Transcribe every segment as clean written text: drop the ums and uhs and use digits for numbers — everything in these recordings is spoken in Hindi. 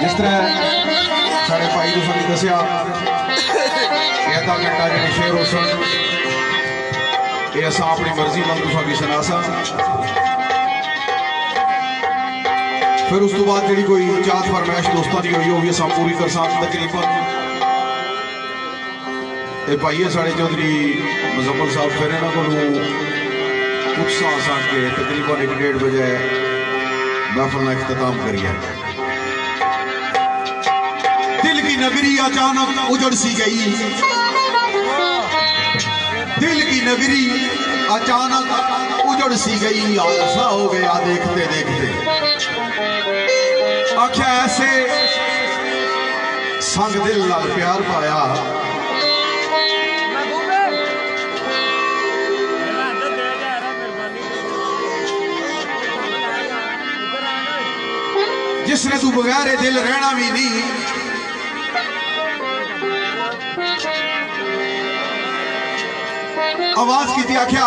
जिस तरह साढ़े भाई तुसा ने दसिया अद्धा घंटा जो शेर हो सन ये असा अपनी मर्जी नाल तुसा की सुना सा। फिर उस तो बाद जी कोई चाहत फरमाइश दोस्तों की हुई भी असा पूरी कर सा। तकरीबन ये भाई है साढ़े चौधरी मुजम्मल साहब, फिर इन्हों को कुछ सा के तकरीबन 1-1:30 बजे महफिल का इख्तिताम करिए। दिल की नगरी अचानक उजड़ सी गई, दिल की नगरी अचानक उजड़ सी गई, आलसा हो गया देखते देखते। आख्या ऐसे संग दिल नाल प्यार पाया, जिसने तू बगैर दिल रहना भी नहीं। आवाज की थी आख्या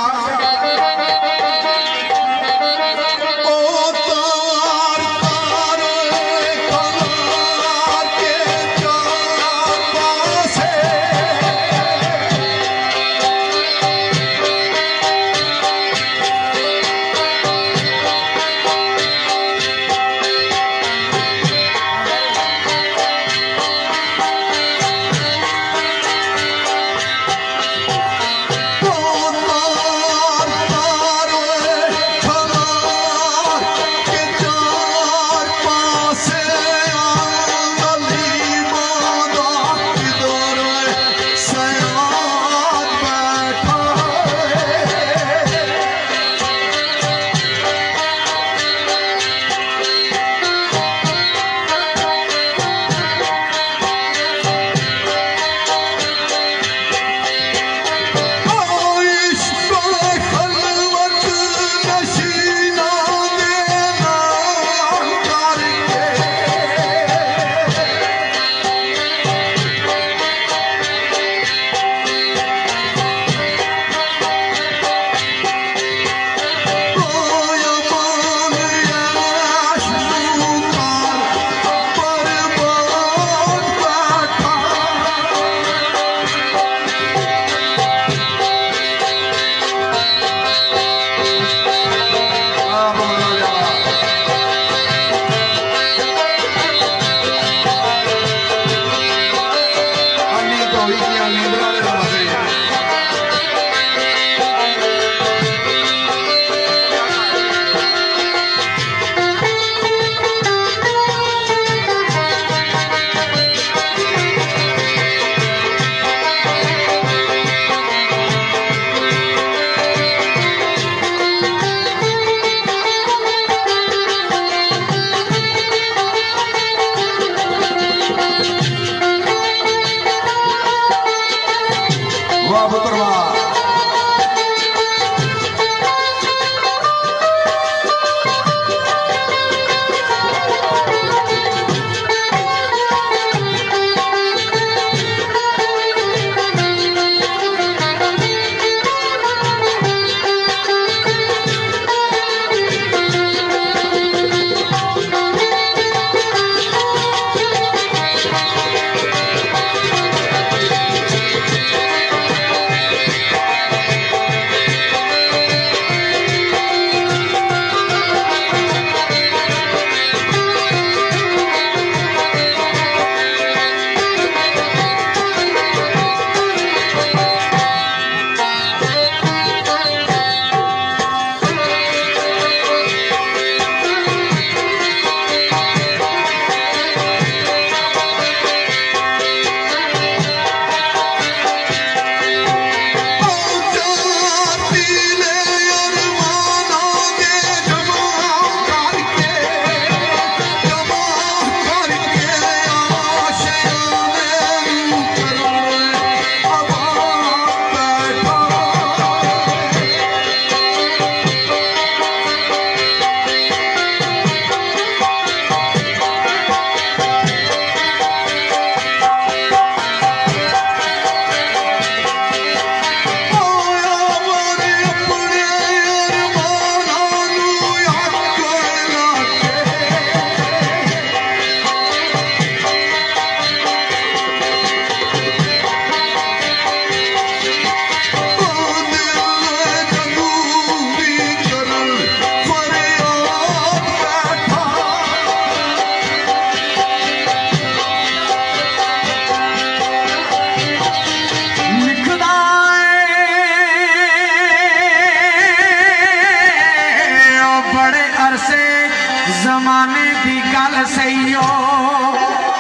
जमाने दी गल सही हो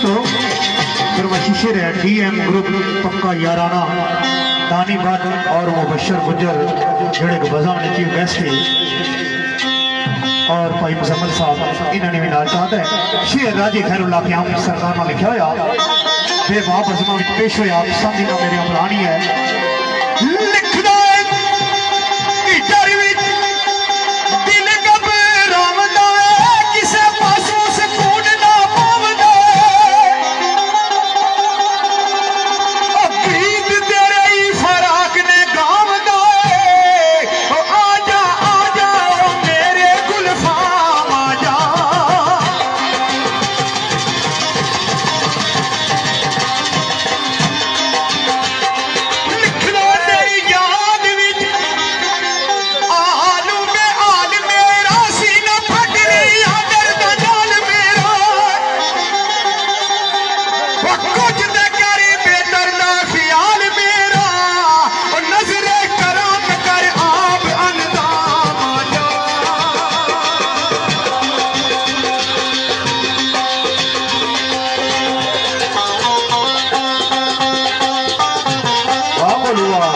दोस्तों फिर शेर है DM ग्रुप पक्का याराना दानी भट्ट और मुबशर गुजर जड़े बजाने चीफ गेस्ट थे और भाई मुजम्मल साहब इन्होंने भी नाल चाहता है शेर राजी खैरुल्लाह क़याम सरकार ने लिखा होया बेबाब अजमा में पेश होया समझी ना मेरे अमरानी है लिखदा है कि डर विच दिल घबरावदा है किसे पासों सकून ना पावदा ओ गीत तेरे ही फराक ने गावदा है ओ आजा आजा ओ मेरे गुलफाम आजा लिखना तेरी याद विच आलू में आल मेरा सीना फट रही आदर दा जाल मेरा वो कुछ ते करे बेहतर ना ख्याल मेरा ओ नजरे कराम कर आप अंदाम आजा वाह बोलुआ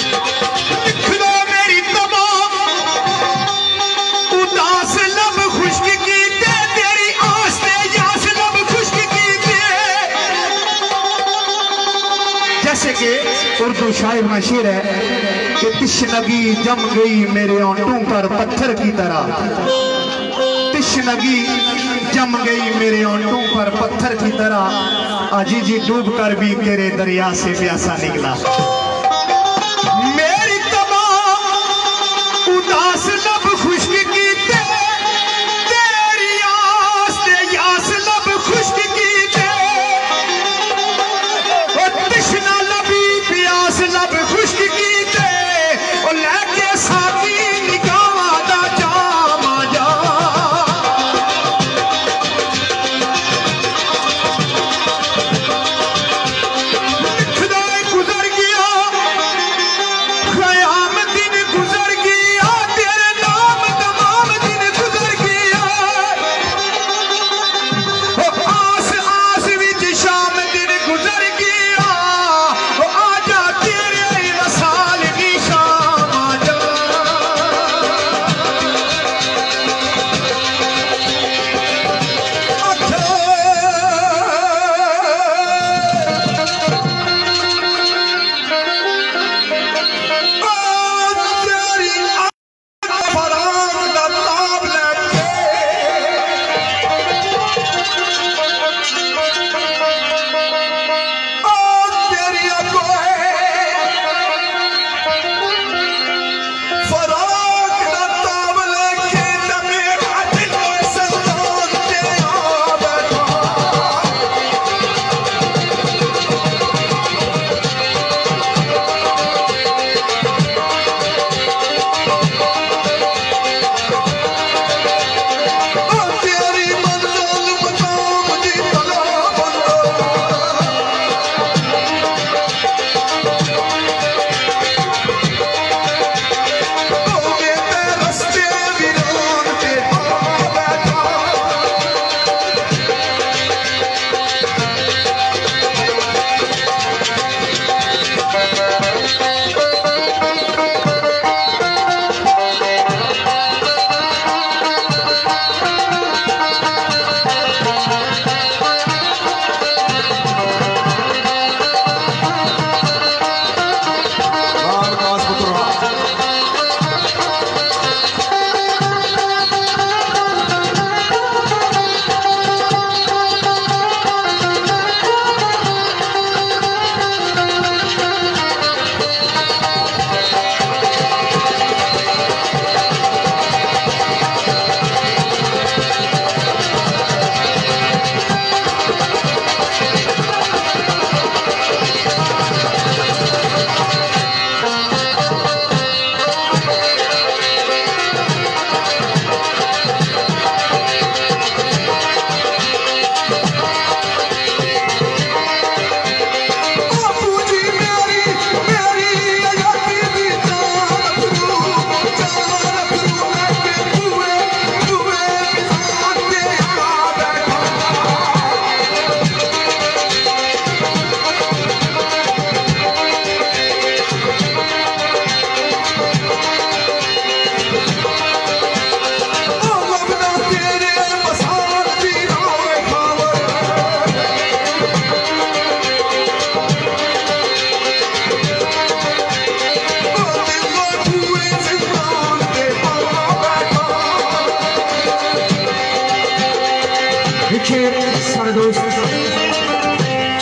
लिखना मेरी तमाम उदास लब खुश्क कीते तेरी आस ते यास लब खुश्क कीते जैसे कि उर्दू शायर में शेर है कि तिश्नगी जम गई मेरे होंठों पर पत्थर की तरह तिश्नगी जम गई मेरे होंठों पर पत्थर की तरह अजी जी डूब कर भी तेरे दरिया से प्यासा निकला मेरी तमाम उदास लब खुश्क कीते तेरी आस ते यास लब खुश्क कीते ओ तृष्णा लबी प्यास लब खुश्क कीते ओ लेके साथी निगाहां दा जाम आजा लिखदा है गुजर गया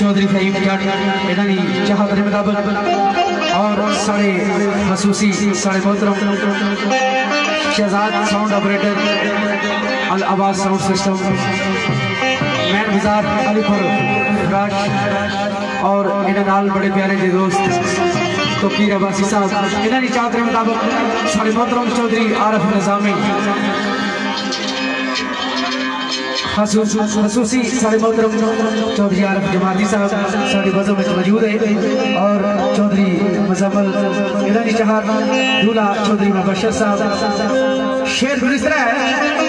चौधरी फहीम जट इन्होंने चाहत के मुताबिक और साढ़े खसूसी साढ़े मोहतरम शहजाद साउंड ऑपरेटर अल आवाज साउंड सिस्टम मैन बाजार अलीपुर राज और इन्हें बड़े प्यारे के दोस्त तोकीर अब्बासी साहब इन्होंने चाहत के मुताबिक साढ़े मोहतरम चौधरी आरफ निजामी खसूसी साढ़े मोहतरम चौधरी आरफ जमाती साहब साड़ी बजों में मौजूद है और चौधरी मुजम्मल इन्होंने चाहत दूल्हा चौधरी मुबशर साहब शेर गुलिस्ता है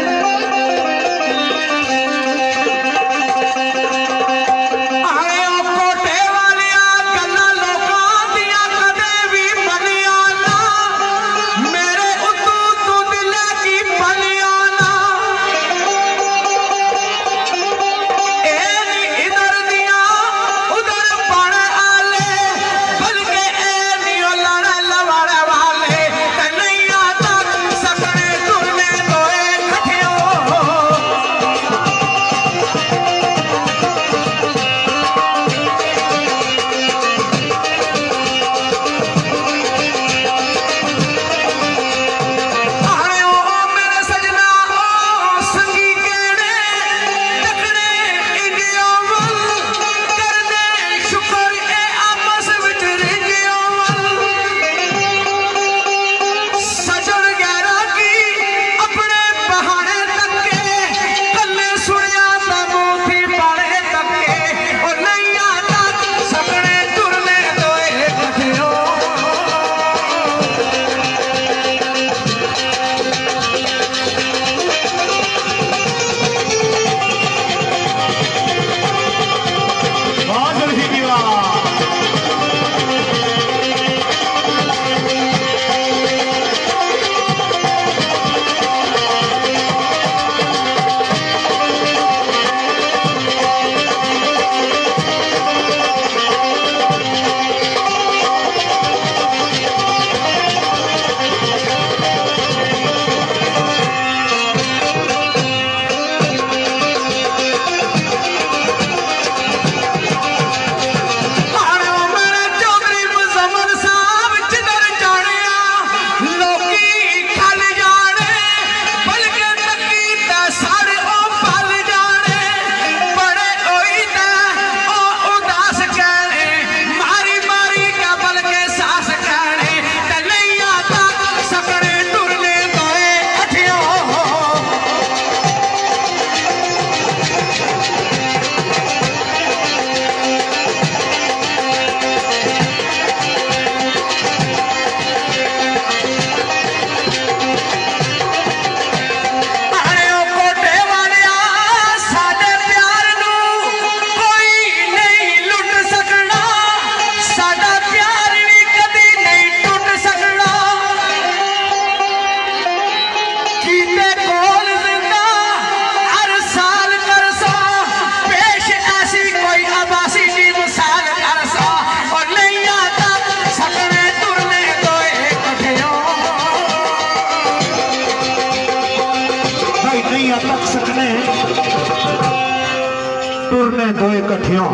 टुरने दो इकट्ठियों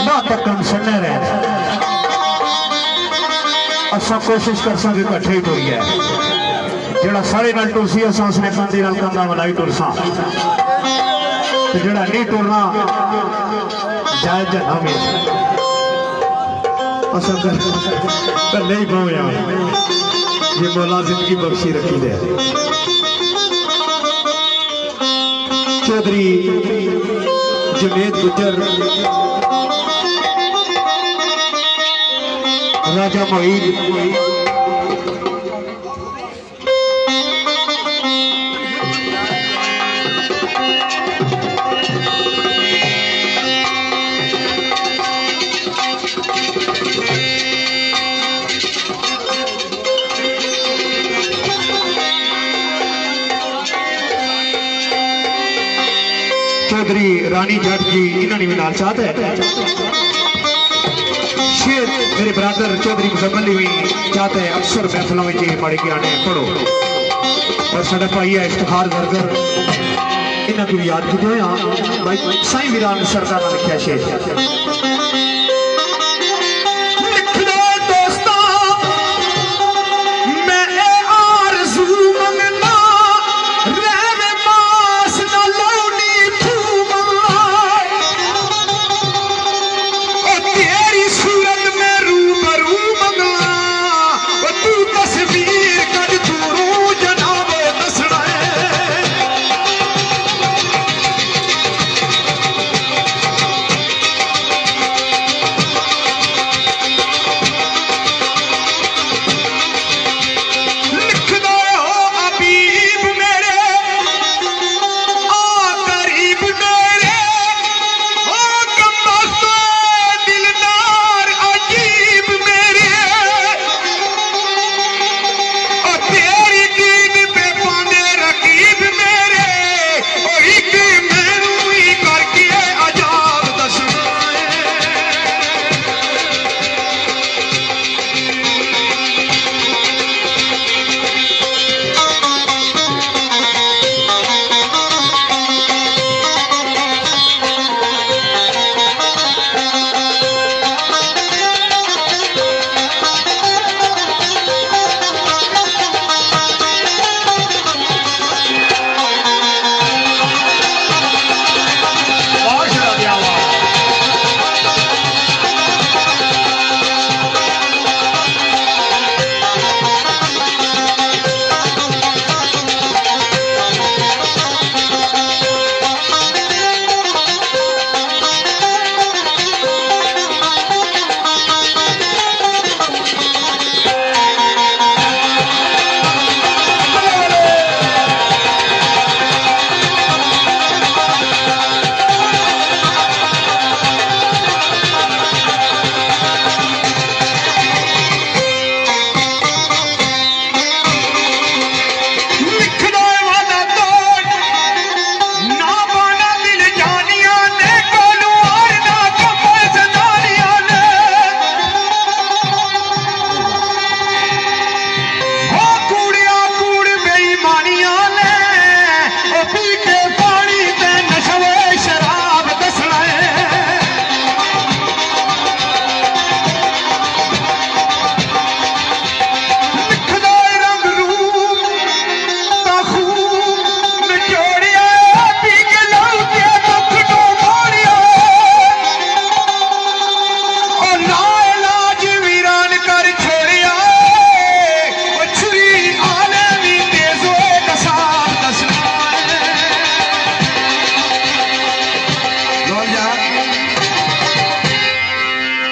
ना तकन सन्ने रहे असा कोशिश कर सके इकट्ठे ही टुरिए जेड़ा सारे नाल टुरसी असा उसने कंधी नाल कंधा मिलाई टुरसा ते जेड़ा नहीं टुरना जायज ना में असा कर नहीं बोया ये मौला जिंदगी बख्शी रखी दे चौधरी जुनेद गुजर राजा मोईद चौधरी रानी जट जी इन्होंने भी नाल चाहते हैं शेर मेरे ब्रदर चौधरी मुजम्मल भी चाहते हैं अक्सर महफलों में जी पढ़ के आने पढ़ो और साडा भाई है इफ्तिखार गरगर इन्हों को याद की भाई साईं वीरान सरकार ने लिखा शेर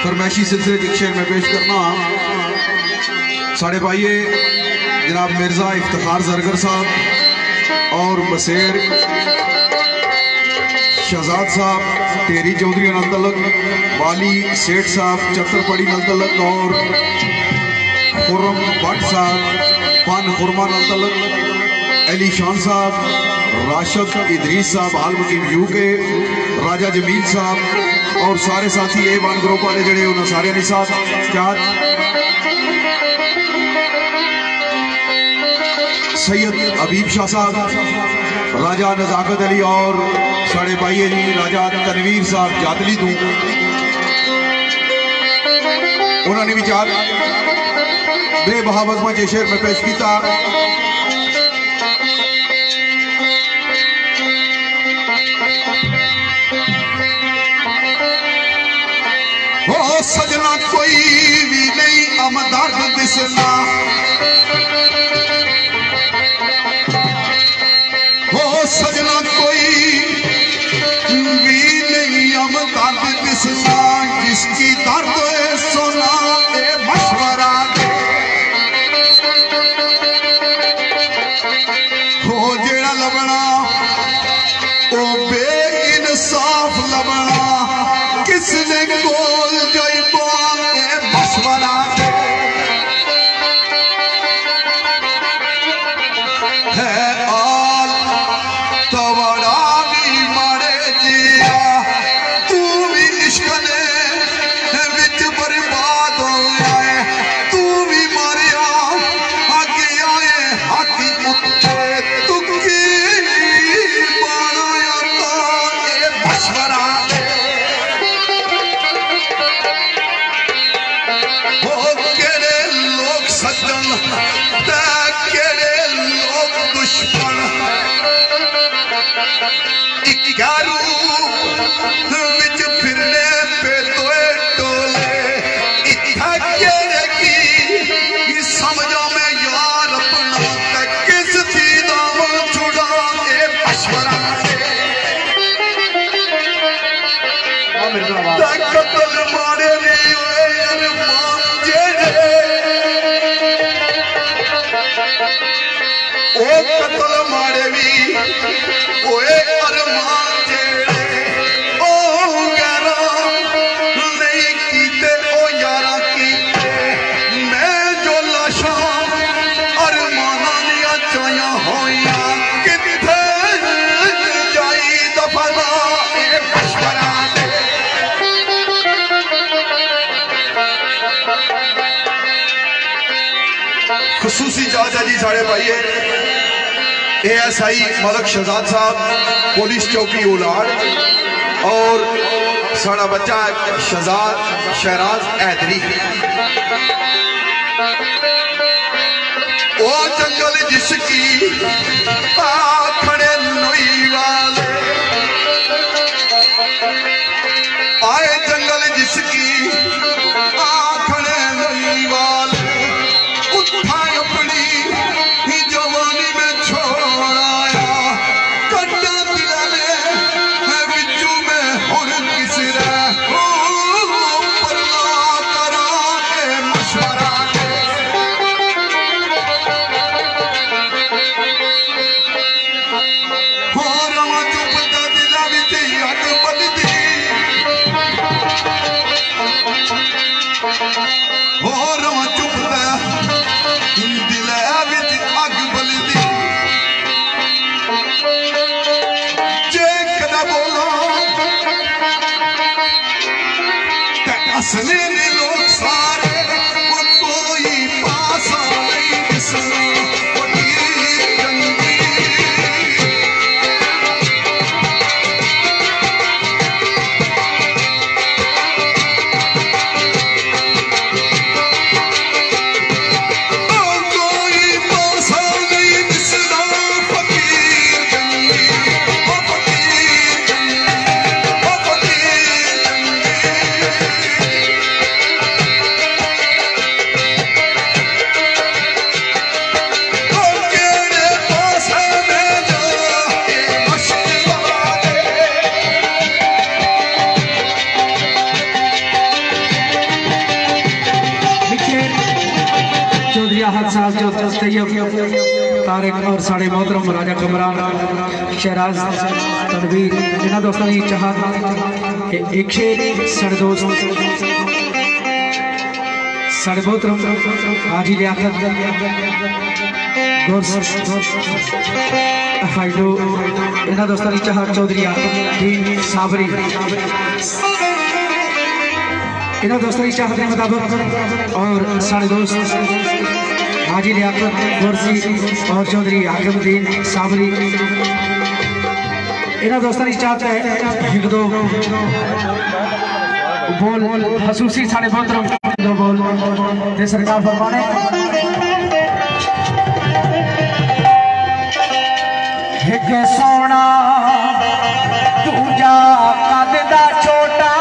फरमाइशी सिलसिले एक शेर में पेश करना साढ़े भाई जनाब मिर्जा इफ्तिखार जरगर साहब और बसेर शहजाद साहब तेरी चौधरी नलतलक वाली सेठ साहब चतरपड़ी नलतलक और खुर्रम भट्ट साहब पान खुरमा नलतलक अली शान साहब राशिद इदरीस साहब हाल मुकीम यू के राजा जमील साहब और सारे साथी ए वन ग्रुप वाले जड़े उन्होंने सारे ने साथ क्या सैयद हबीब शाह साहब राजा नजाकत अली और साढ़े भाई जी राजा तनवीर साहब जादली तू उन्होंने विचार बेबहावत में शेर में पेश किया हो सजना कोई भी नहीं अमदर्द दिसना हो सजना कोई भी नहीं अमदर्द दिसना जिसकी दर्द सुना ए मशवरा दे हो जेड़ा लबना ओ बे इंसाफ लबना किसने बोल जाई बोले मशवरा है आल तवड़ा भी मारे जिया तू भी इश्क ने विच बर्बाद हो जाए तू भी मारिया आगे आए हाथी उत्ते तुकी बाणा केड़े लोग दुश्मन इक्यारू विच फिरने पे तोए टोले इत्था केड़े की समझो में यार अपना किस थी दाम छुड़ा ए मशवरा कतल मारे नहीं हुए अरमान जेड़े ओ कतल मारे भी ओए अरमान जेड़े ओ यारा नहीं कीते ओ यारा कीते मैं जो लाशा अरमाना दिया चाया होया किथे जाई दफना ए मशवरा खसूसी चाचा जी साढ़े भाई ASI मलक शहजाद साहब पुलिस चौकी उलाड़ और साड़ा बच्चा शहजाद शहराज ऐदरी ओ जंगल जिसकी खड़े नोई वाले आए जंगल जिसकी खड़े नोई वाले उठाए अपनी जवानी में छोड़ आया कट्टा दिलाने बिच्चू में हुन किसरा परला करा के मशवरा हो रवा चुप दा दिला विच अग बलदी हो रवा चुप दा अग बलदी जे कदा बोला असले ने लोग सारे वो कोई पासा नहीं दिसना तारिक और साढ़े मोहतरम राजा कमरान शहराज तनवीर इन्होंने दोस्तों की चाहत एक शेर साढ़े दोस्त साढ़े मोहतरम हाजी लियाकत फाइडो इन्होंने दोस्तों की चाहत चौधरी दीन साबरी इन्होंने दोस्तों की चाहत के मुताबिक और साढ़े दोस्त हाजी लियाकत गोरसी और चौधरी हाकिमुद्दीन साबरी इन्होंने दोस्तों की चाहत है एक दो बोल खसूसी साढ़े मोहतरम दो बोल दे सरकार फरमाने एक सोना पूजा कद दा छोटा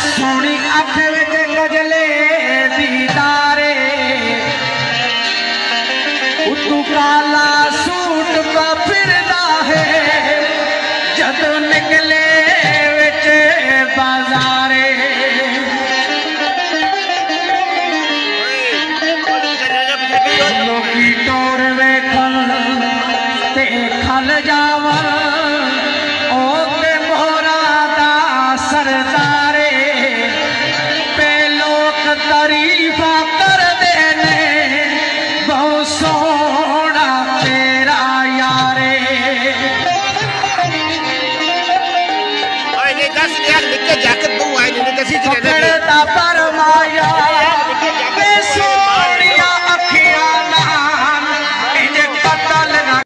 सोनी अख विच गजले दीदारे उतू काला सूट का फिरदा है जद निकले विच बाजारे लोकी टोर वेखन ते खल जावन